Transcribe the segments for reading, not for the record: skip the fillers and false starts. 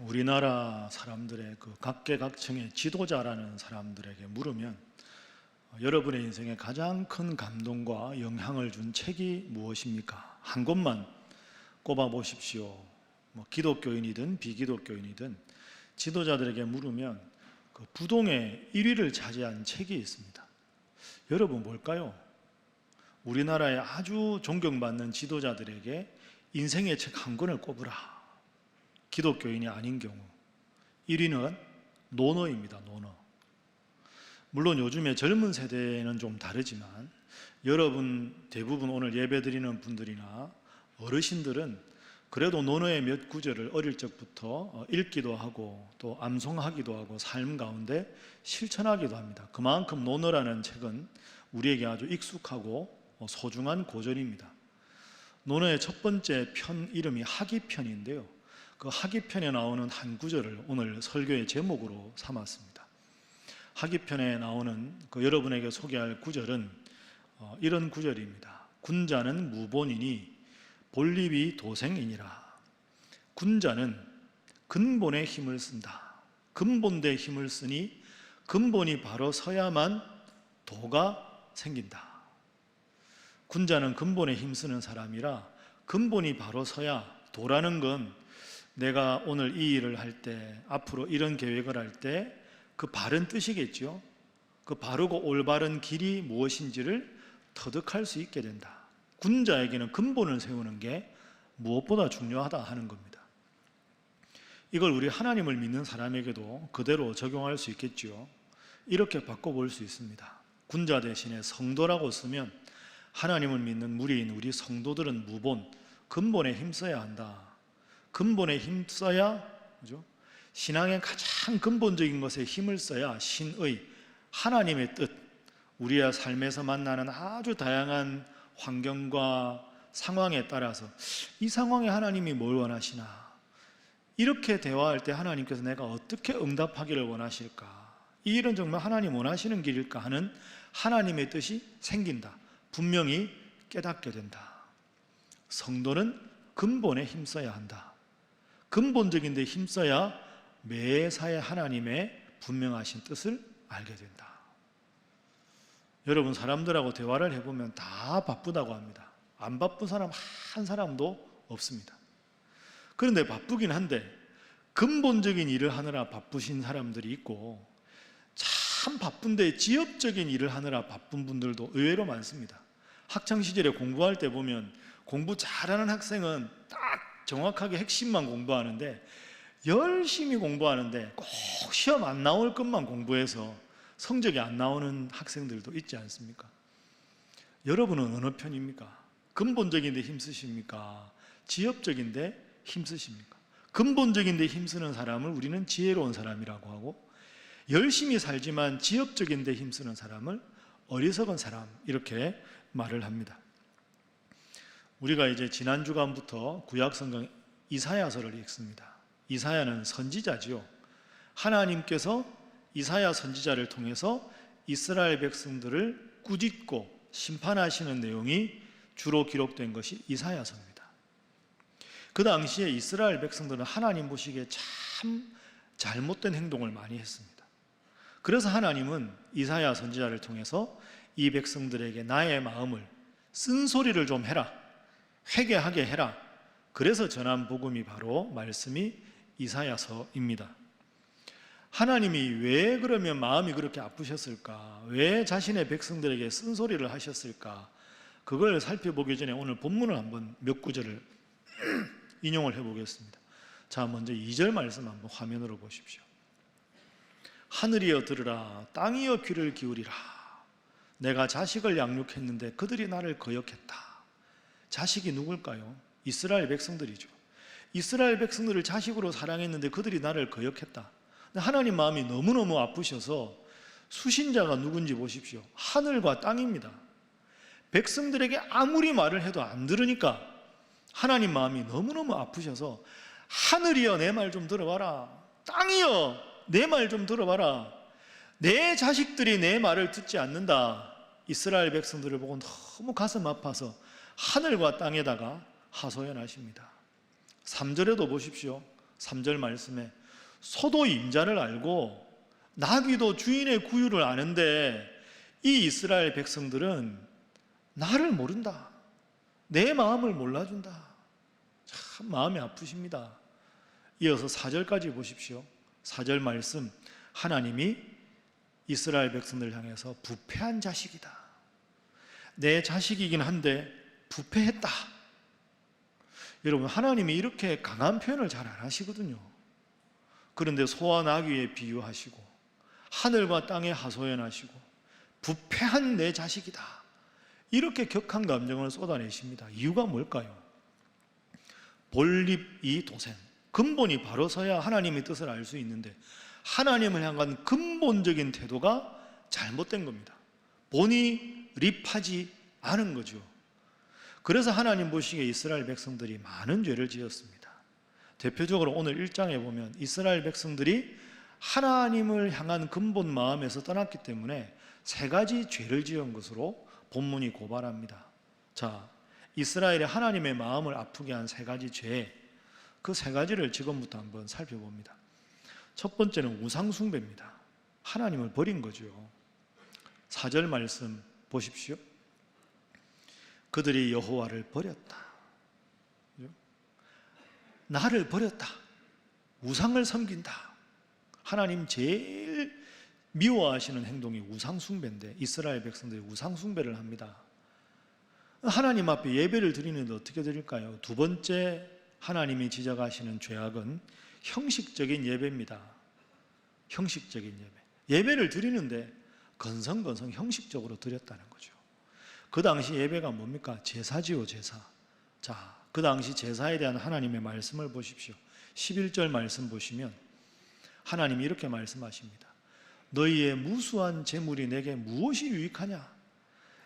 우리나라 사람들의 그 각계각층의 지도자라는 사람들에게 물으면 여러분의 인생에 가장 큰 감동과 영향을 준 책이 무엇입니까? 한 곳만 꼽아 보십시오. 기독교인이든 비기독교인이든 지도자들에게 물으면 그 부동의 1위를 차지한 책이 있습니다. 여러분 뭘까요? 우리나라의 아주 존경받는 지도자들에게 인생의 책 한 권을 꼽으라. 기독교인이 아닌 경우 1위는 논어입니다. 논어. 물론 요즘에 젊은 세대는 좀 다르지만 여러분 대부분 오늘 예배드리는 분들이나 어르신들은 그래도 논어의 몇 구절을 어릴 적부터 읽기도 하고 또 암송하기도 하고 삶 가운데 실천하기도 합니다. 그만큼 논어라는 책은 우리에게 아주 익숙하고 소중한 고전입니다. 논어의 첫 번째 편 이름이 하기편인데요, 그 하기편에 나오는 한 구절을 오늘 설교의 제목으로 삼았습니다. 하기편에 나오는 그 여러분에게 소개할 구절은 이런 구절입니다. 군자는 무본이니 본립이 도생이니라. 군자는 근본에 힘을 쓴다. 근본대에 힘을 쓰니 근본이 바로 서야만 도가 생긴다. 군자는 근본에 힘쓰는 사람이라 근본이 바로 서야 도라는 건 내가 오늘 이 일을 할 때, 앞으로 이런 계획을 할 때 그 바른 뜻이겠죠. 그 바르고 올바른 길이 무엇인지를 터득할 수 있게 된다. 군자에게는 근본을 세우는 게 무엇보다 중요하다 하는 겁니다. 이걸 우리 하나님을 믿는 사람에게도 그대로 적용할 수 있겠죠. 이렇게 바꿔볼 수 있습니다. 군자 대신에 성도라고 쓰면 하나님을 믿는 무리인 우리 성도들은 무본, 근본에 힘써야 한다. 근본에 힘써야, 그죠? 신앙의 가장 근본적인 것에 힘을 써야 신의, 하나님의 뜻, 우리의 삶에서 만나는 아주 다양한 환경과 상황에 따라서 이 상황에 하나님이 뭘 원하시나, 이렇게 대화할 때 하나님께서 내가 어떻게 응답하기를 원하실까, 이 일은 정말 하나님 원하시는 길일까 하는 하나님의 뜻이 생긴다. 분명히 깨닫게 된다. 성도는 근본에 힘써야 한다. 근본적인 데 힘써야 매사에 하나님의 분명하신 뜻을 알게 된다. 여러분, 사람들하고 대화를 해보면 다 바쁘다고 합니다. 안 바쁜 사람 한 사람도 없습니다. 그런데 바쁘긴 한데 근본적인 일을 하느라 바쁘신 사람들이 있고 참 바쁜데 지엽적인 일을 하느라 바쁜 분들도 의외로 많습니다. 학창시절에 공부할 때 보면 공부 잘하는 학생은 딱 정확하게 핵심만 공부하는데 열심히 공부하는데 꼭 시험 안 나올 것만 공부해서 성적이 안 나오는 학생들도 있지 않습니까? 여러분은 어느 편입니까? 근본적인 데 힘쓰십니까? 지엽적인 데 힘쓰십니까? 근본적인 데 힘쓰는 사람을 우리는 지혜로운 사람이라고 하고, 열심히 살지만 지엽적인 데 힘쓰는 사람을 어리석은 사람, 이렇게 말을 합니다. 우리가 이제 지난 주간부터 구약성경 이사야서를 읽습니다. 이사야는 선지자지요. 하나님께서 이사야 선지자를 통해서 이스라엘 백성들을 꾸짖고 심판하시는 내용이 주로 기록된 것이 이사야서입니다. 그 당시에 이스라엘 백성들은 하나님 보시기에 참 잘못된 행동을 많이 했습니다. 그래서 하나님은 이사야 선지자를 통해서 이 백성들에게 나의 마음을, 쓴소리를 좀 해라, 회개하게 해라. 그래서 전한 복음이 바로 말씀이 이사야서입니다. 하나님이 왜 그러면 마음이 그렇게 아프셨을까? 왜 자신의 백성들에게 쓴소리를 하셨을까? 그걸 살펴보기 전에 오늘 본문을 한번 몇 구절을 인용을 해보겠습니다. 자, 먼저 2절 말씀 한번 화면으로 보십시오. 하늘이여 들으라, 땅이여 귀를 기울이라. 내가 자식을 양육했는데 그들이 나를 거역했다. 자식이 누굴까요? 이스라엘 백성들이죠. 이스라엘 백성들을 자식으로 사랑했는데 그들이 나를 거역했다. 하나님 마음이 너무너무 아프셔서 수신자가 누군지 보십시오. 하늘과 땅입니다. 백성들에게 아무리 말을 해도 안 들으니까 하나님 마음이 너무너무 아프셔서 하늘이여 내 말 좀 들어봐라, 땅이여 내 말 좀 들어봐라, 내 자식들이 내 말을 듣지 않는다. 이스라엘 백성들을 보고 너무 가슴 아파서 하늘과 땅에다가 하소연하십니다. 3절에도 보십시오. 3절 말씀에 소도 임자를 알고 나귀도 주인의 구유를 아는데 이 이스라엘 백성들은 나를 모른다. 내 마음을 몰라준다. 참 마음이 아프십니다. 이어서 4절까지 보십시오. 4절 말씀, 하나님이 이스라엘 백성들 향해서 부패한 자식이다. 내 자식이긴 한데 부패했다. 여러분, 하나님이 이렇게 강한 표현을 잘 안 하시거든요. 그런데 소와 나귀에 비유하시고 하늘과 땅에 하소연하시고 부패한 내 자식이다, 이렇게 격한 감정을 쏟아내십니다. 이유가 뭘까요? 본립이 도생, 근본이 바로 서야 하나님의 뜻을 알 수 있는데 하나님을 향한 근본적인 태도가 잘못된 겁니다. 본이 립하지 않은 거죠. 그래서 하나님 보시기에 이스라엘 백성들이 많은 죄를 지었습니다. 대표적으로 오늘 1장에 보면 이스라엘 백성들이 하나님을 향한 근본 마음에서 떠났기 때문에 3가지 죄를 지은 것으로 본문이 고발합니다. 자, 이스라엘이 하나님의 마음을 아프게 한 3가지 죄, 그 3가지를 지금부터 한번 살펴봅니다. 첫 번째는 우상숭배입니다. 하나님을 버린 거죠. 4절 말씀 보십시오. 그들이 여호와를 버렸다. 나를 버렸다. 우상을 섬긴다. 하나님 제일 미워하시는 행동이 우상숭배인데 이스라엘 백성들이 우상숭배를 합니다. 하나님 앞에 예배를 드리는데 어떻게 드릴까요? 두 번째 하나님이 지적하시는 죄악은 형식적인 예배입니다. 형식적인 예배. 예배를 드리는데 건성건성 형식적으로 드렸다는 거죠. 그 당시 예배가 뭡니까? 제사지요, 제사. 자, 그 당시 제사에 대한 하나님의 말씀을 보십시오. 11절 말씀 보시면 하나님이 이렇게 말씀하십니다. 너희의 무수한 재물이 내게 무엇이 유익하냐?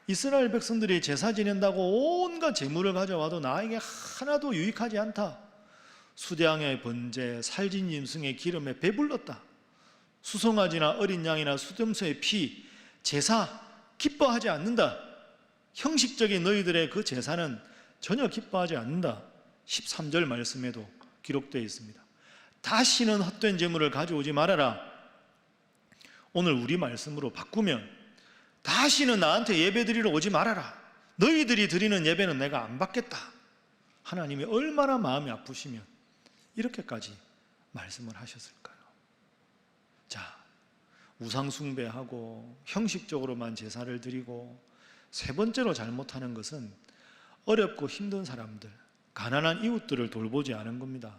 이스라엘 백성들이 제사 지낸다고 온갖 재물을 가져와도 나에게 하나도 유익하지 않다. 수량의 번제, 살진 짐승의 기름에 배불렀다. 수송아지나 어린 양이나 수염소의 피, 제사 기뻐하지 않는다. 형식적인 너희들의 그 제사는 전혀 기뻐하지 않는다. 13절 말씀에도 기록되어 있습니다. 다시는 헛된 재물을 가져오지 말아라. 오늘 우리 말씀으로 바꾸면 다시는 나한테 예배 드리러 오지 말아라. 너희들이 드리는 예배는 내가 안 받겠다. 하나님이 얼마나 마음이 아프시면 이렇게까지 말씀을 하셨을까요? 자, 우상숭배하고 형식적으로만 제사를 드리고, 3번째로 잘못하는 것은 어렵고 힘든 사람들, 가난한 이웃들을 돌보지 않은 겁니다.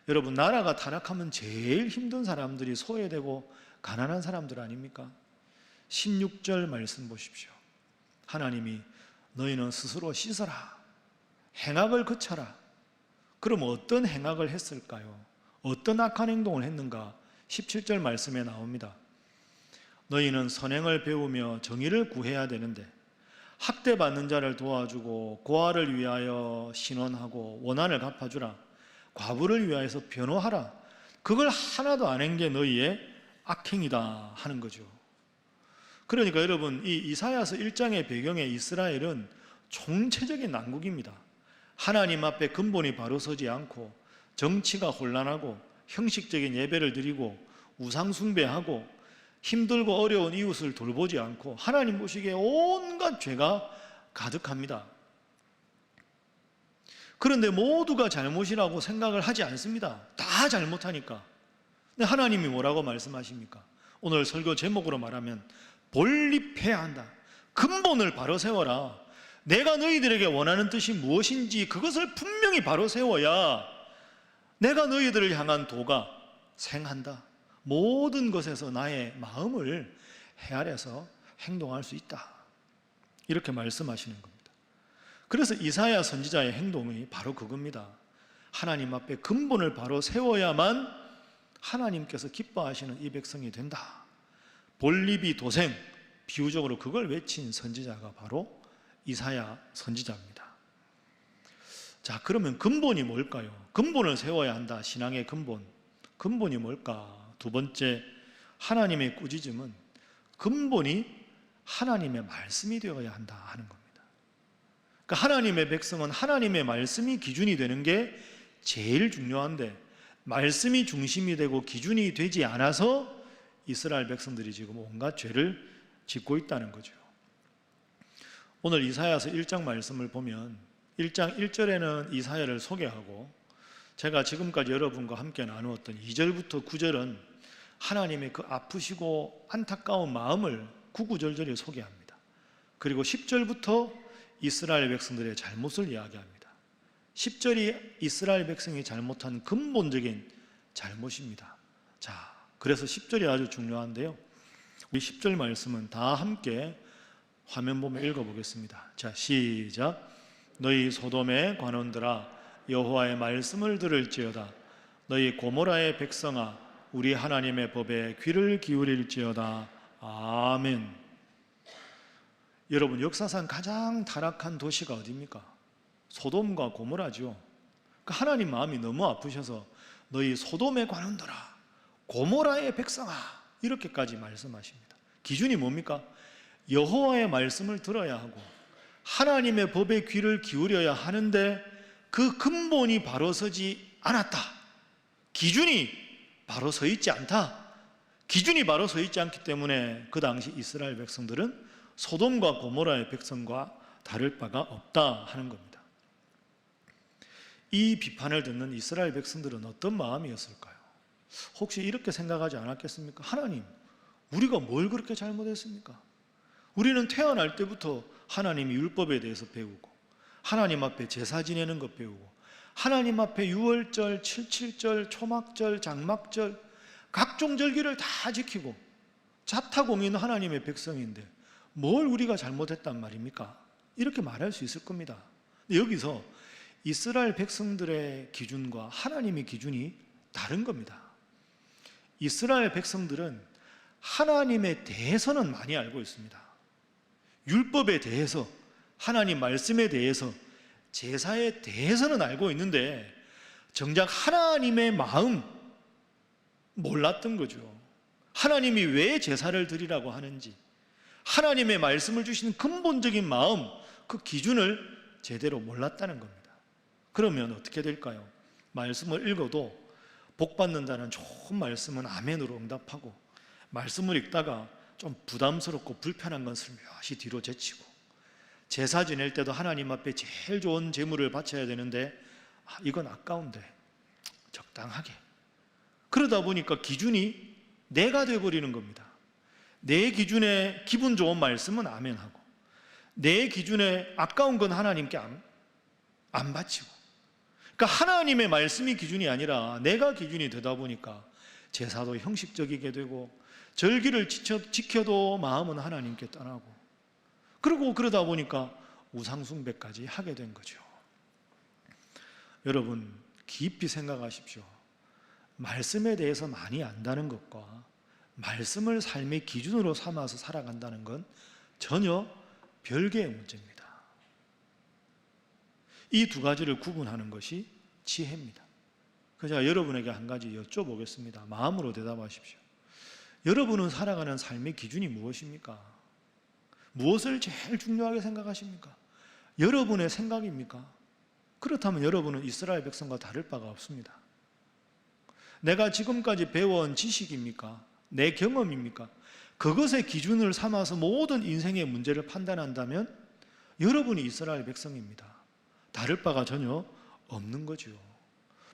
여러분, 나라가 타락하면 제일 힘든 사람들이 소외되고 가난한 사람들 아닙니까? 16절 말씀 보십시오. 하나님이 너희는 스스로 씻어라. 행악을 그쳐라. 그럼 어떤 행악을 했을까요? 어떤 악한 행동을 했는가? 17절 말씀에 나옵니다. 너희는 선행을 배우며 정의를 구해야 되는데 학대받는 자를 도와주고 고아를 위하여 신원하고 원한을 갚아주라. 과부를 위하여서 변호하라. 그걸 하나도 안 한 게 너희의 악행이다 하는 거죠. 그러니까 여러분, 이 이사야서 1장의 배경에 이스라엘은 총체적인 난국입니다. 하나님 앞에 근본이 바로 서지 않고 정치가 혼란하고 형식적인 예배를 드리고 우상숭배하고 힘들고 어려운 이웃을 돌보지 않고 하나님 보시기에 온갖 죄가 가득합니다. 그런데 모두가 잘못이라고 생각을 하지 않습니다. 다 잘못하니까. 근데 하나님이 뭐라고 말씀하십니까? 오늘 설교 제목으로 말하면 본립해야 한다. 근본을 바로 세워라. 내가 너희들에게 원하는 뜻이 무엇인지 그것을 분명히 바로 세워야 내가 너희들을 향한 도가 생한다. 모든 것에서 나의 마음을 헤아려서 행동할 수 있다. 이렇게 말씀하시는 겁니다. 그래서 이사야 선지자의 행동이 바로 그겁니다. 하나님 앞에 근본을 바로 세워야만 하나님께서 기뻐하시는 이 백성이 된다. 본립이 도생, 비유적으로 그걸 외친 선지자가 바로 이사야 선지자입니다. 자, 그러면 근본이 뭘까요? 근본을 세워야 한다. 신앙의 근본. 근본이 뭘까? 두 번째, 하나님의 꾸짖음은 근본이 하나님의 말씀이 되어야 한다 하는 겁니다. 그러니까 하나님의 백성은 하나님의 말씀이 기준이 되는 게 제일 중요한데 말씀이 중심이 되고 기준이 되지 않아서 이스라엘 백성들이 지금 온갖 죄를 짓고 있다는 거죠. 오늘 이사야서 1장 말씀을 보면 1장 1절에는 이사야를 소개하고, 제가 지금까지 여러분과 함께 나누었던 2절부터 9절은 하나님의 그 아프시고 안타까운 마음을 구구절절히 소개합니다. 그리고 10절부터 이스라엘 백성들의 잘못을 이야기합니다. 10절이 이스라엘 백성이 잘못한 근본적인 잘못입니다. 자, 그래서 10절이 아주 중요한데요, 우리 10절 말씀은 다 함께 화면 보면 읽어보겠습니다. 자, 시작. 너희 소돔의 관원들아, 여호와의 말씀을 들을지어다. 너희 고모라의 백성아, 우리 하나님의 법에 귀를 기울일지어다. 아멘. 여러분, 역사상 가장 타락한 도시가 어디입니까? 소돔과 고모라죠. 하나님 마음이 너무 아프셔서 너희 소돔의 관원들아, 고모라의 백성아, 이렇게까지 말씀하십니다. 기준이 뭡니까? 여호와의 말씀을 들어야 하고 하나님의 법에 귀를 기울여야 하는데 그 근본이 바로 서지 않았다. 기준이 바로 서 있지 않다. 기준이 바로 서 있지 않기 때문에 그 당시 이스라엘 백성들은 소돔과 고모라의 백성과 다를 바가 없다 하는 겁니다. 이 비판을 듣는 이스라엘 백성들은 어떤 마음이었을까요? 혹시 이렇게 생각하지 않았겠습니까? 하나님, 우리가 뭘 그렇게 잘못했습니까? 우리는 태어날 때부터 하나님의 율법에 대해서 배우고, 하나님 앞에 제사 지내는 것 배우고, 하나님 앞에 유월절, 칠칠절, 초막절, 장막절, 각종 절기를 다 지키고 자타공인 하나님의 백성인데 뭘 우리가 잘못했단 말입니까? 이렇게 말할 수 있을 겁니다. 여기서 이스라엘 백성들의 기준과 하나님의 기준이 다른 겁니다. 이스라엘 백성들은 하나님에 대해서는 많이 알고 있습니다. 율법에 대해서, 하나님 말씀에 대해서, 제사에 대해서는 알고 있는데 정작 하나님의 마음 몰랐던 거죠. 하나님이 왜 제사를 드리라고 하는지, 하나님의 말씀을 주시는 근본적인 마음, 그 기준을 제대로 몰랐다는 겁니다. 그러면 어떻게 될까요? 말씀을 읽어도 복 받는다는 좋은 말씀은 아멘으로 응답하고, 말씀을 읽다가 좀 부담스럽고 불편한 건 슬며시 뒤로 제치고, 제사 지낼 때도 하나님 앞에 제일 좋은 제물을 바쳐야 되는데 이건 아까운데 적당하게, 그러다 보니까 기준이 내가 돼버리는 겁니다. 내 기준에 기분 좋은 말씀은 아멘하고, 내 기준에 아까운 건 하나님께 안 바치고, 그러니까 하나님의 말씀이 기준이 아니라 내가 기준이 되다 보니까 제사도 형식적이게 되고 절기를 지켜도 마음은 하나님께 떠나고, 그리고 그러다 보니까 우상숭배까지 하게 된 거죠. 여러분, 깊이 생각하십시오. 말씀에 대해서 많이 안다는 것과 말씀을 삶의 기준으로 삼아서 살아간다는 건 전혀 별개의 문제입니다. 이 두 가지를 구분하는 것이 지혜입니다. 그래서 제가 여러분에게 한 가지 여쭤보겠습니다. 마음으로 대답하십시오. 여러분은 살아가는 삶의 기준이 무엇입니까? 무엇을 제일 중요하게 생각하십니까? 여러분의 생각입니까? 그렇다면 여러분은 이스라엘 백성과 다를 바가 없습니다. 내가 지금까지 배워온 지식입니까? 내 경험입니까? 그것의 기준을 삼아서 모든 인생의 문제를 판단한다면 여러분이 이스라엘 백성입니다. 다를 바가 전혀 없는 거죠.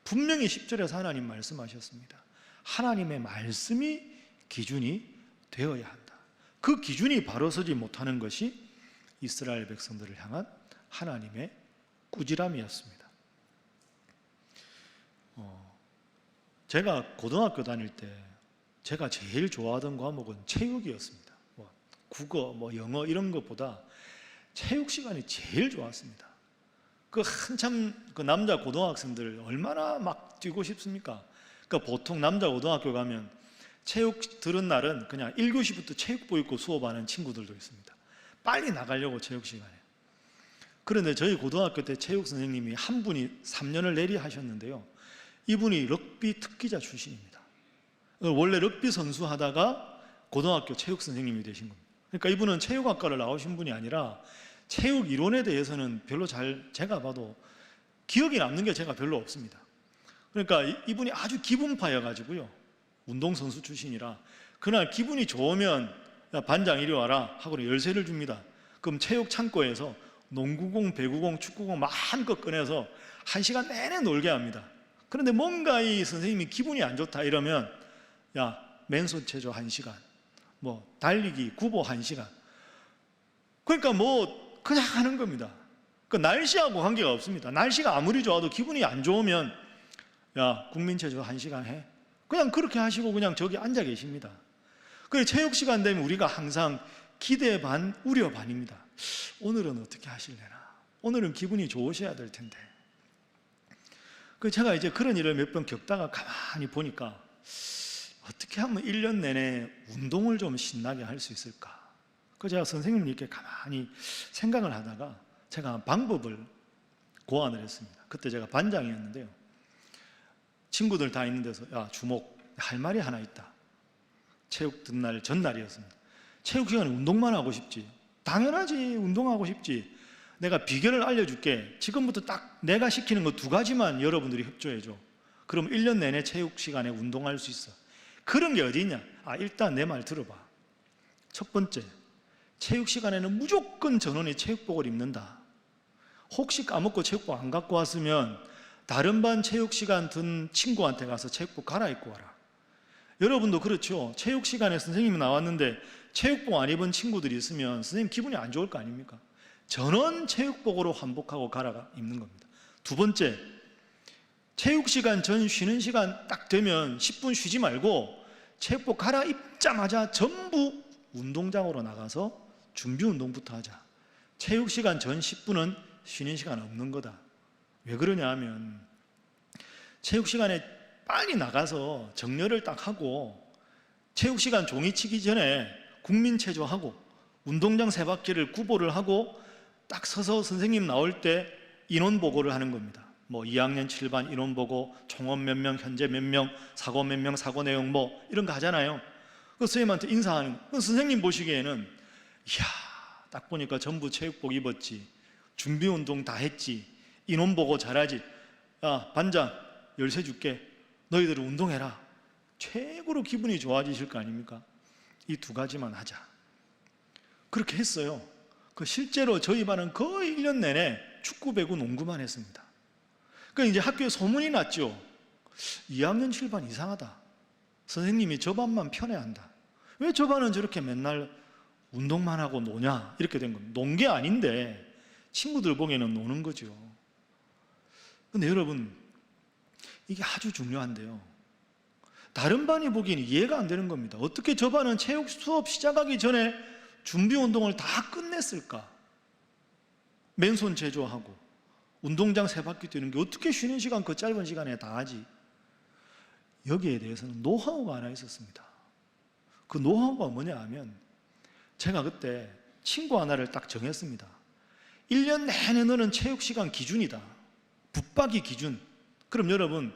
분명히 10절에서 하나님 말씀하셨습니다. 하나님의 말씀이 기준이 되어야 한다. 그 기준이 바로 서지 못하는 것이 이스라엘 백성들을 향한 하나님의 꾸지람이었습니다. 제가 고등학교 다닐 때 제가 제일 좋아하던 과목은 체육이었습니다. 국어, 영어 이런 것보다 체육 시간이 제일 좋았습니다. 한참 남자 고등학생들 얼마나 막 뛰고 싶습니까? 보통 남자 고등학교 가면 체육 들은 날은 그냥 1교시부터 체육복 입고 수업하는 친구들도 있습니다. 빨리 나가려고 체육 시간에. 그런데 저희 고등학교 때 체육 선생님이 한 분이 3년을 내리 하셨는데요, 이분이 럭비 특기자 출신입니다. 원래 럭비 선수 하다가 고등학교 체육 선생님이 되신 겁니다. 그러니까 이분은 체육학과를 나오신 분이 아니라 체육 이론에 대해서는 별로 제가 봐도 기억이 남는 게 제가 별로 없습니다. 그러니까 이분이 아주 기분파여가지고요, 운동선수 출신이라 그날 기분이 좋으면 야, 반장 이리 와라 하고 열쇠를 줍니다. 그럼 체육 창고에서 농구공, 배구공, 축구공 마음껏 꺼내서 1시간 내내 놀게 합니다. 그런데 뭔가 이 선생님이 기분이 안 좋다 이러면 야, 맨손 체조 1시간, 뭐 달리기, 구보 1시간. 그러니까 뭐 그냥 하는 겁니다. 그 날씨하고 관계가 없습니다. 날씨가 아무리 좋아도 기분이 안 좋으면 야, 국민체조 1시간 해. 그냥 그렇게 하시고 그냥 저기 앉아 계십니다. 그래서 체육 시간 되면 우리가 항상 기대 반, 우려 반입니다. 오늘은 어떻게 하실래나? 오늘은 기분이 좋으셔야 될 텐데. 그래서 제가 이제 그런 일을 몇 번 겪다가 가만히 보니까 어떻게 하면 1년 내내 운동을 좀 신나게 할 수 있을까? 그래서 제가 선생님을 이렇게 가만히 생각을 하다가 제가 방법을 고안을 했습니다. 그때 제가 반장이었는데요, 친구들 다 있는 데서 야, 주목, 할 말이 하나 있다. 체육 듣날 전날이었습니다. 체육 시간에 운동만 하고 싶지? 당연하지, 운동하고 싶지. 내가 비결을 알려줄게. 지금부터 딱 내가 시키는 거 2가지만 여러분들이 협조해줘. 그럼 1년 내내 체육 시간에 운동할 수 있어. 그런 게 어디 있냐? 일단 내 말 들어봐. 첫 번째, 체육 시간에는 무조건 전원이 체육복을 입는다. 혹시 까먹고 체육복 안 갖고 왔으면 다른 반 체육 시간 든 친구한테 가서 체육복 갈아입고 와라. 여러분도 그렇죠. 체육 시간에 선생님이 나왔는데 체육복 안 입은 친구들이 있으면 선생님 기분이 안 좋을 거 아닙니까? 전원 체육복으로 환복하고 갈아 입는 겁니다. 두 번째, 체육 시간 전 쉬는 시간 딱 되면 10분 쉬지 말고 체육복 갈아입자마자 전부 운동장으로 나가서 준비 운동부터 하자. 체육 시간 전 10분은 쉬는 시간 없는 거다. 왜 그러냐 하면 체육 시간에 빨리 나가서 정렬을 딱 하고 체육 시간 종이 치기 전에 국민체조하고 운동장 3바퀴를 구보를 하고 딱 서서 선생님 나올 때 인원 보고를 하는 겁니다. 뭐 2학년 7반 인원 보고, 총원 몇 명, 현재 몇 명, 사고 몇 명, 사고 내용 뭐 이런 거 하잖아요. 그 선생님한테 인사하는 거. 선생님 보시기에는 이야, 딱 보니까 전부 체육복 입었지, 준비 운동 다 했지, 인원 보고 잘하지. 야, 반장 열쇠 줄게. 너희들은 운동해라. 최고로 기분이 좋아지실 거 아닙니까? 이 2가지만 하자. 그렇게 했어요. 실제로 저희 반은 거의 1년 내내 축구, 배구, 농구만 했습니다. 그러니까 이제 학교에 소문이 났죠. 2학년 7반 이상하다. 선생님이 저 반만 편애한다. 왜 저 반은 저렇게 맨날 운동만 하고 노냐? 이렇게 된 겁니다. 논 게 아닌데 친구들 보기에는 노는 거죠. 근데 여러분, 이게 아주 중요한데요, 다른 반이 보기에는 이해가 안 되는 겁니다. 어떻게 저 반은 체육 수업 시작하기 전에 준비 운동을 다 끝냈을까? 맨손 제조하고 운동장 3바퀴 뛰는 게 어떻게 쉬는 시간 그 짧은 시간에 다 하지? 여기에 대해서는 노하우가 하나 있었습니다. 그 노하우가 뭐냐 하면 제가 그때 친구 하나를 딱 정했습니다. 1년 내내 너는 체육 시간 기준이다. 붙박이 기준. 그럼 여러분,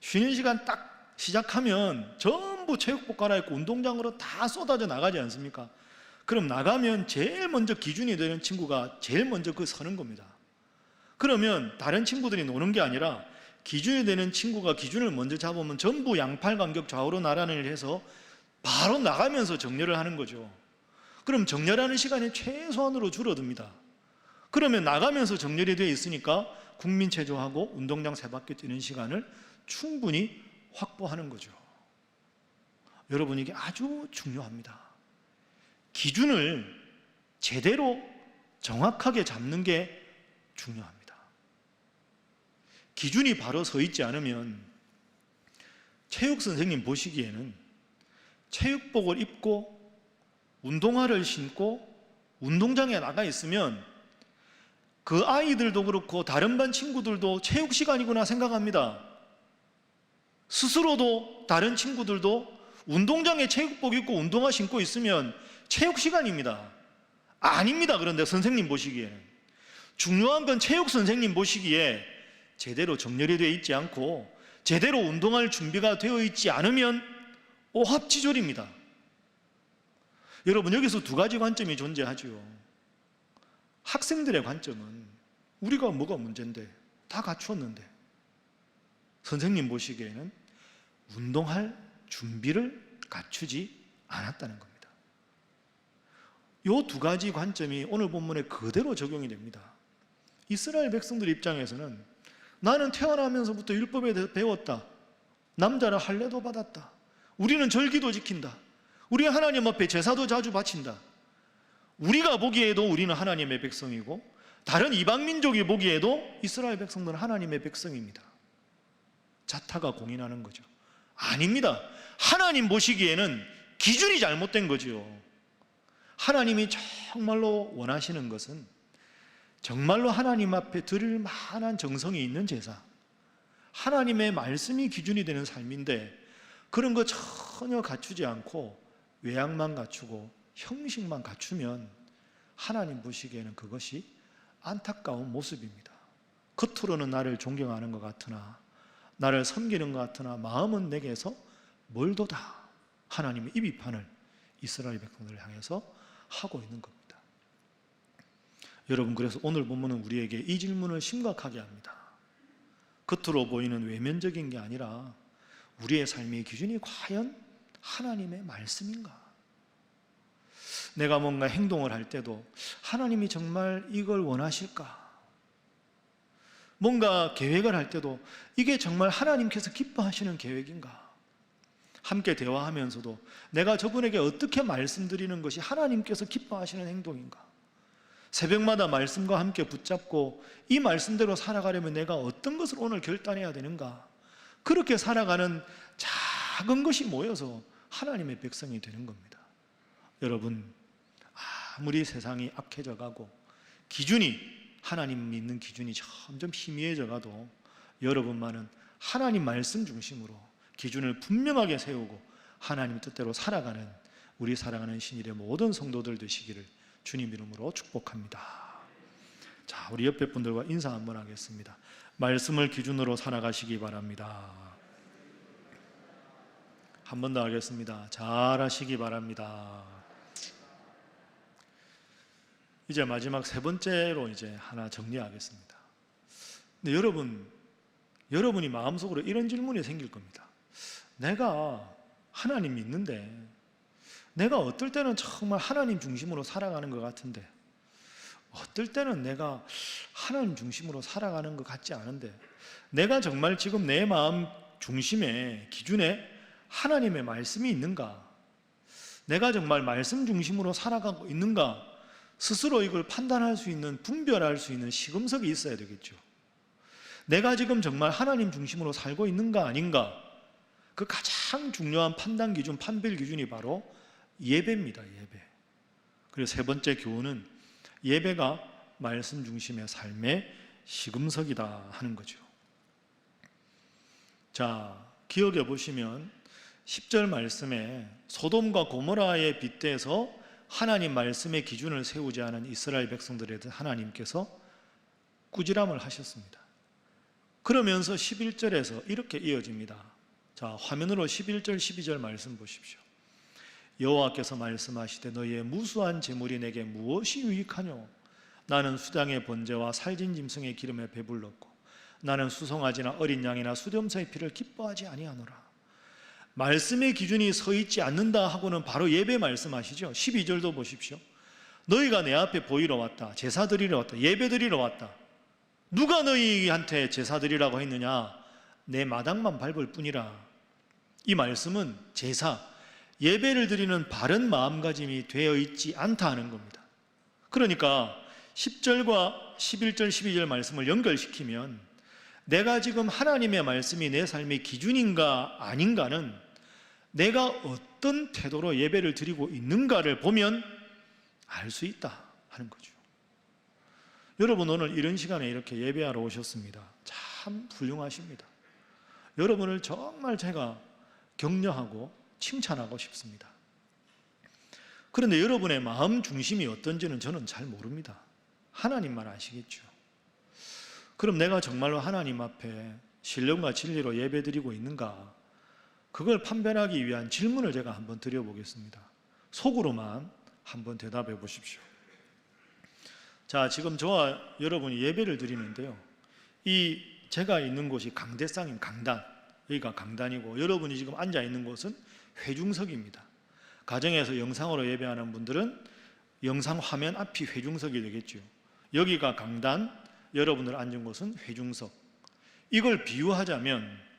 쉬는 시간 딱 시작하면 전부 체육복 갈아입고 운동장으로 다 쏟아져 나가지 않습니까? 그럼 나가면 제일 먼저 기준이 되는 친구가 제일 먼저 그 서는 겁니다. 그러면 다른 친구들이 노는 게 아니라 기준이 되는 친구가 기준을 먼저 잡으면 전부 양팔 간격 좌우로 나란을 해서 바로 나가면서 정렬을 하는 거죠. 그럼 정렬하는 시간이 최소한으로 줄어듭니다. 그러면 나가면서 정렬이 되어 있으니까 국민체조하고 운동장 3바퀴 뛰는 시간을 충분히 확보하는 거죠. 여러분, 이게 아주 중요합니다. 기준을 제대로 정확하게 잡는 게 중요합니다. 기준이 바로 서 있지 않으면 체육 선생님 보시기에는 체육복을 입고 운동화를 신고 운동장에 나가 있으면 그 아이들도 그렇고 다른 반 친구들도 체육 시간이구나 생각합니다. 스스로도 다른 친구들도 운동장에 체육복 입고 운동화 신고 있으면 체육 시간입니다. 아닙니다. 그런데 선생님 보시기에는 중요한 건 체육 선생님 보시기에 제대로 정렬이 되어 있지 않고 제대로 운동할 준비가 되어 있지 않으면 오합지졸입니다. 여러분, 여기서 2가지 관점이 존재하죠. 학생들의 관점은 우리가 뭐가 문제인데 다 갖추었는데, 선생님 보시기에는 운동할 준비를 갖추지 않았다는 겁니다. 이 두 가지 관점이 오늘 본문에 그대로 적용이 됩니다. 이스라엘 백성들 입장에서는 나는 태어나면서부터 율법에 대해서 배웠다. 남자라 할례도 받았다. 우리는 절기도 지킨다. 우리 하나님 앞에 제사도 자주 바친다. 우리가 보기에도 우리는 하나님의 백성이고 다른 이방 민족이 보기에도 이스라엘 백성들은 하나님의 백성입니다. 자타가 공인하는 거죠. 아닙니다. 하나님 보시기에는 기준이 잘못된 거죠. 하나님이 정말로 원하시는 것은 정말로 하나님 앞에 드릴 만한 정성이 있는 제사, 하나님의 말씀이 기준이 되는 삶인데 그런 거 전혀 갖추지 않고 외양만 갖추고 형식만 갖추면 하나님 보시기에는 그것이 안타까운 모습입니다. 겉으로는 나를 존경하는 것 같으나 나를 섬기는 것 같으나 마음은 내게서 멀도다. 하나님의 이 비판을 이스라엘 백성들을 향해서 하고 있는 겁니다. 여러분, 그래서 오늘 본문은 우리에게 이 질문을 심각하게 합니다. 겉으로 보이는 외면적인 게 아니라 우리의 삶의 기준이 과연 하나님의 말씀인가? 내가 뭔가 행동을 할 때도 하나님이 정말 이걸 원하실까? 뭔가 계획을 할 때도 이게 정말 하나님께서 기뻐하시는 계획인가? 함께 대화하면서도 내가 저분에게 어떻게 말씀드리는 것이 하나님께서 기뻐하시는 행동인가? 새벽마다 말씀과 함께 붙잡고 이 말씀대로 살아가려면 내가 어떤 것을 오늘 결단해야 되는가? 그렇게 살아가는 작은 것이 모여서 하나님의 백성이 되는 겁니다. 여러분, 아무리 세상이 악해져 가고 기준이 하나님 믿는 기준이 점점 희미해져 가도 여러분만은 하나님 말씀 중심으로 기준을 분명하게 세우고 하나님 뜻대로 살아가는 우리 사랑하는 신일의 모든 성도들 되시기를 주님 이름으로 축복합니다. 자, 우리 옆에 분들과 인사 한번 하겠습니다. 말씀을 기준으로 살아가시기 바랍니다. 한 번 더 하겠습니다. 잘하시기 바랍니다. 이제 마지막 세 번째로 이제 하나 정리하겠습니다. 근데 여러분이 마음속으로 이런 질문이 생길 겁니다. 내가 하나님 믿는데 내가 어떨 때는 정말 하나님 중심으로 살아가는 것 같은데 어떨 때는 내가 하나님 중심으로 살아가는 것 같지 않은데 내가 정말 지금 내 마음 중심에 기준에 하나님의 말씀이 있는가? 내가 정말 말씀 중심으로 살아가고 있는가? 스스로 이걸 판단할 수 있는, 분별할 수 있는 시금석이 있어야 되겠죠. 내가 지금 정말 하나님 중심으로 살고 있는가 아닌가? 그 가장 중요한 판단 기준, 판별 기준이 바로 예배입니다. 예배. 그리고 세 번째 교훈은 예배가 말씀 중심의 삶의 시금석이다 하는 거죠. 자, 기억해 보시면 10절 말씀에 소돔과 고모라에 빗대서 하나님 말씀의 기준을 세우지 않은 이스라엘 백성들에 대해 하나님께서 꾸지람을 하셨습니다. 그러면서 11절에서 이렇게 이어집니다. 자, 화면으로 11절 12절 말씀 보십시오. 여호와께서 말씀하시되 너희의 무수한 재물이 내게 무엇이 유익하뇨? 나는 수장의 번제와 살진 짐승의 기름에 배불렀고 나는 수송아지나 어린 양이나 수렴사의 피를 기뻐하지 아니하노라. 말씀의 기준이 서 있지 않는다 하고는 바로 예배 말씀하시죠. 12절도 보십시오. 너희가 내 앞에 보이러 왔다. 제사 드리러 왔다. 예배 드리러 왔다. 누가 너희한테 제사 드리라고 했느냐? 내 마당만 밟을 뿐이라. 이 말씀은 제사, 예배를 드리는 바른 마음가짐이 되어 있지 않다 하는 겁니다. 그러니까 10절과 11절, 12절 말씀을 연결시키면 내가 지금 하나님의 말씀이 내 삶의 기준인가 아닌가는 내가 어떤 태도로 예배를 드리고 있는가를 보면 알 수 있다 하는 거죠. 여러분, 오늘 이런 시간에 이렇게 예배하러 오셨습니다. 참 훌륭하십니다. 여러분을 정말 제가 격려하고 칭찬하고 싶습니다. 그런데 여러분의 마음 중심이 어떤지는 저는 잘 모릅니다. 하나님만 아시겠죠. 그럼 내가 정말로 하나님 앞에 신령과 진리로 예배드리고 있는가? 그걸 판별하기 위한 질문을 제가 한번 드려보겠습니다. 속으로만 한번 대답해 보십시오. 자, 지금 저와 여러분이 예배를 드리는데요, 이 제가 있는 곳이 강대상인 강단, 여기가 강단이고 여러분이 지금 앉아 있는 곳은 회중석입니다. 가정에서 영상으로 예배하는 분들은 영상 화면 앞이 회중석이 되겠죠. 여기가 강단, 여러분들 앉은 곳은 회중석. 이걸 비유하자면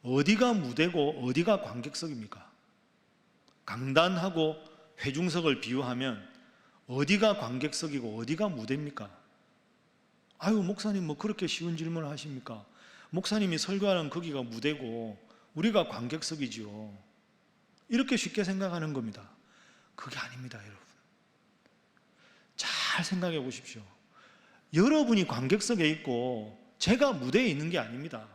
어디가 무대고 어디가 관객석입니까? 강단하고 회중석을 비유하면 어디가 관객석이고 어디가 무대입니까? 아유, 목사님 뭐 그렇게 쉬운 질문을 하십니까? 목사님이 설교하는 거기가 무대고 우리가 관객석이지요. 이렇게 쉽게 생각하는 겁니다. 그게 아닙니다, 여러분. 잘 생각해 보십시오. 여러분이 관객석에 있고 제가 무대에 있는 게 아닙니다.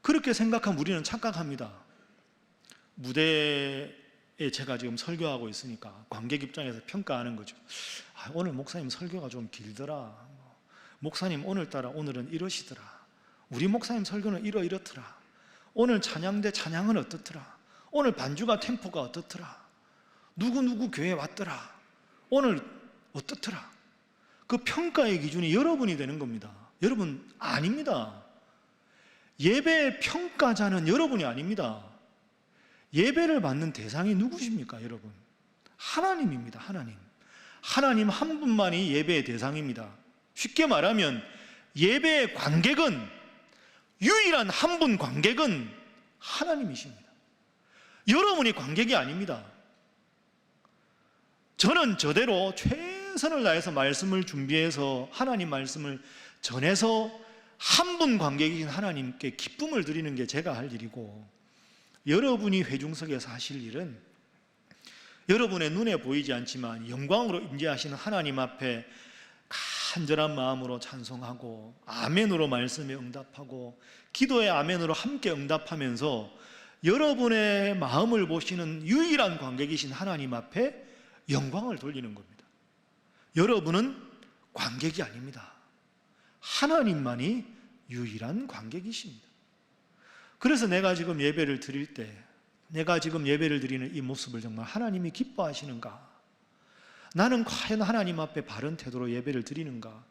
그렇게 생각하면 우리는 착각합니다. 무대에 제가 지금 설교하고 있으니까 관객 입장에서 평가하는 거죠. 오늘 목사님 설교가 좀 길더라. 목사님 오늘은 이러시더라. 우리 목사님 설교는 이렇더라. 오늘 찬양대 찬양은 어떻더라. 오늘 반주가 템포가 어떻더라. 누구 교회 왔더라. 오늘 어떻더라. 그 평가의 기준이 여러분이 되는 겁니다. 여러분 아닙니다. 예배의 평가자는 여러분이 아닙니다. 예배를 받는 대상이 누구십니까, 여러분? 하나님입니다. 하나님 한 분만이 예배의 대상입니다. 쉽게 말하면 예배의 관객은, 유일한 한 분 관객은 하나님이십니다. 여러분이 관객이 아닙니다. 저는 저대로 최선을 다해서 말씀을 준비해서 하나님 말씀을 전해서 한 분 관객이신 하나님께 기쁨을 드리는 게 제가 할 일이고, 여러분이 회중석에서 하실 일은 여러분의 눈에 보이지 않지만 영광으로 임재하시는 하나님 앞에 간절한 마음으로 찬송하고 아멘으로 말씀에 응답하고 기도의 아멘으로 함께 응답하면서 여러분의 마음을 보시는 유일한 관객이신 하나님 앞에 영광을 돌리는 겁니다. 여러분은 관객이 아닙니다. 하나님만이 유일한 관객이십니다. 그래서 내가 지금 예배를 드릴 때, 내가 지금 예배를 드리는 이 모습을 정말 하나님이 기뻐하시는가? 나는 과연 하나님 앞에 바른 태도로 예배를 드리는가?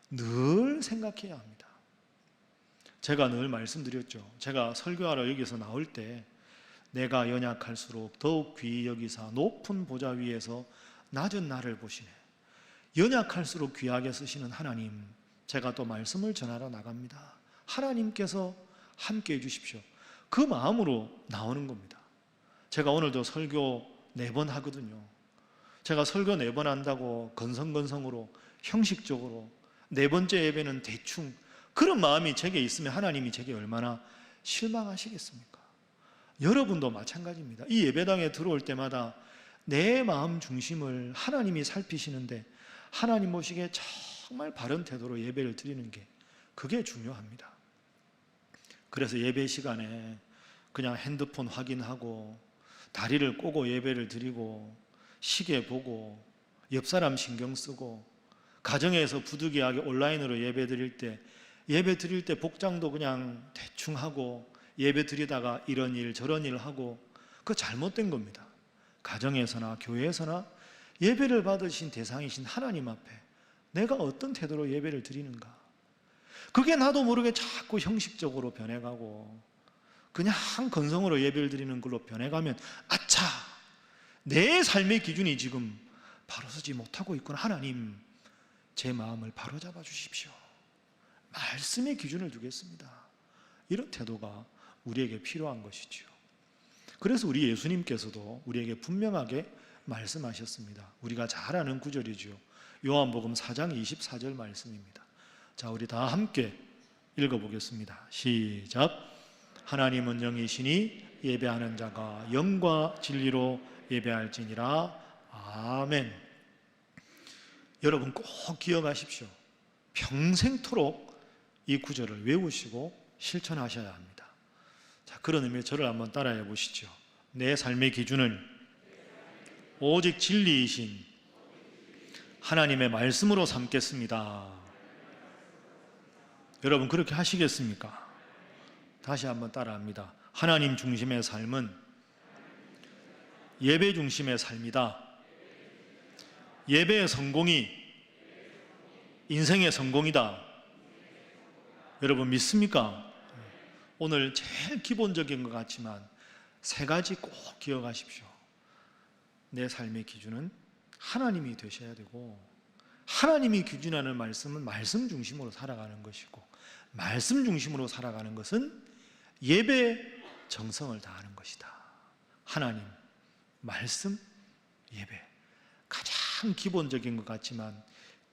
늘 생각해야 합니다. 제가 늘 말씀드렸죠. 제가 설교하러 여기서 나올 때 내가 연약할수록 더욱 귀히 여기사 높은 보좌 위에서 낮은 나를 보시네. 연약할수록 귀하게 쓰시는 하나님, 제가 또 말씀을 전하러 나갑니다. 하나님께서 함께 해주십시오. 그 마음으로 나오는 겁니다. 제가 오늘도 설교 4번 하거든요. 제가 설교 4번 한다고 건성건성으로 형식적으로 4번째 예배는 대충, 그런 마음이 제게 있으면 하나님이 제게 얼마나 실망하시겠습니까? 여러분도 마찬가지입니다. 이 예배당에 들어올 때마다 내 마음 중심을 하나님이 살피시는데 하나님 보시기에 정말 바른 태도로 예배를 드리는 게, 그게 중요합니다. 그래서 예배 시간에 그냥 핸드폰 확인하고 다리를 꼬고 예배를 드리고 시계 보고 옆 사람 신경 쓰고 가정에서 부득이하게 온라인으로 예배 드릴 때 복장도 그냥 대충 하고 예배 드리다가 이런 일 저런 일 하고, 그거 잘못된 겁니다. 가정에서나 교회에서나 예배를 받으신 대상이신 하나님 앞에 내가 어떤 태도로 예배를 드리는가, 그게 나도 모르게 자꾸 형식적으로 변해가고 그냥 건성으로 예배를 드리는 걸로 변해가면, 아차, 내 삶의 기준이 지금 바로 서지 못하고 있구나. 하나님, 제 마음을 바로잡아 주십시오. 말씀의 기준을 두겠습니다. 이런 태도가 우리에게 필요한 것이죠. 그래서 우리 예수님께서도 우리에게 분명하게 말씀하셨습니다. 우리가 잘 아는 구절이죠. 요한복음 4장 24절 말씀입니다. 자, 우리 다 함께 읽어보겠습니다. 시작. 하나님은 영이시니 예배하는 자가 영과 진리로 예배할지니라. 아멘. 여러분 꼭 기억하십시오. 평생토록 이 구절을 외우시고 실천하셔야 합니다. 자, 그런 의미에 저를 한번 따라해 보시죠. 내 삶의 기준은 오직 진리이신 하나님의 말씀으로 삼겠습니다. 여러분 그렇게 하시겠습니까? 다시 한번 따라합니다. 하나님 중심의 삶은 예배 중심의 삶이다. 예배의 성공이 인생의 성공이다. 여러분 믿습니까? 오늘 제일 기본적인 것 같지만 세 가지 꼭 기억하십시오. 내 삶의 기준은 하나님이 되셔야 되고, 하나님이 기준하는 말씀은 말씀 중심으로 살아가는 것이고, 말씀 중심으로 살아가는 것은 예배 정성을 다하는 것이다. 하나님, 말씀, 예배. 가장 기본적인 것 같지만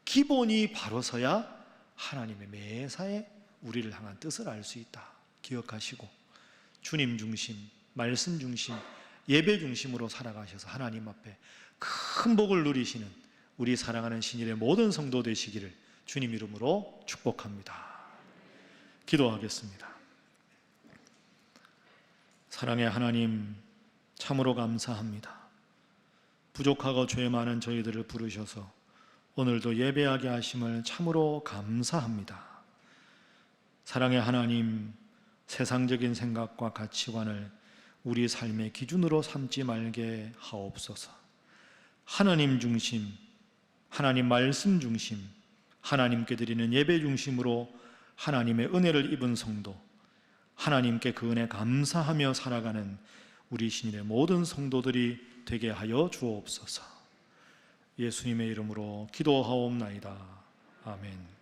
기본이 바로 서야 하나님의 매사에 우리를 향한 뜻을 알 수 있다. 기억하시고 주님 중심, 말씀 중심, 예배 중심으로 살아가셔서 하나님 앞에 큰 복을 누리시는 우리 사랑하는 신일의 모든 성도 되시기를 주님 이름으로 축복합니다. 기도하겠습니다. 사랑의 하나님, 참으로 감사합니다. 부족하고 죄 많은 저희들을 부르셔서 오늘도 예배하게 하심을 참으로 감사합니다. 사랑의 하나님, 세상적인 생각과 가치관을 우리 삶의 기준으로 삼지 말게 하옵소서. 하나님 중심, 하나님 말씀 중심, 하나님께 드리는 예배 중심으로 하나님의 은혜를 입은 성도, 하나님께 그 은혜 감사하며 살아가는 우리 신일의 모든 성도들이 되게 하여 주옵소서. 예수님의 이름으로 기도하옵나이다. 아멘.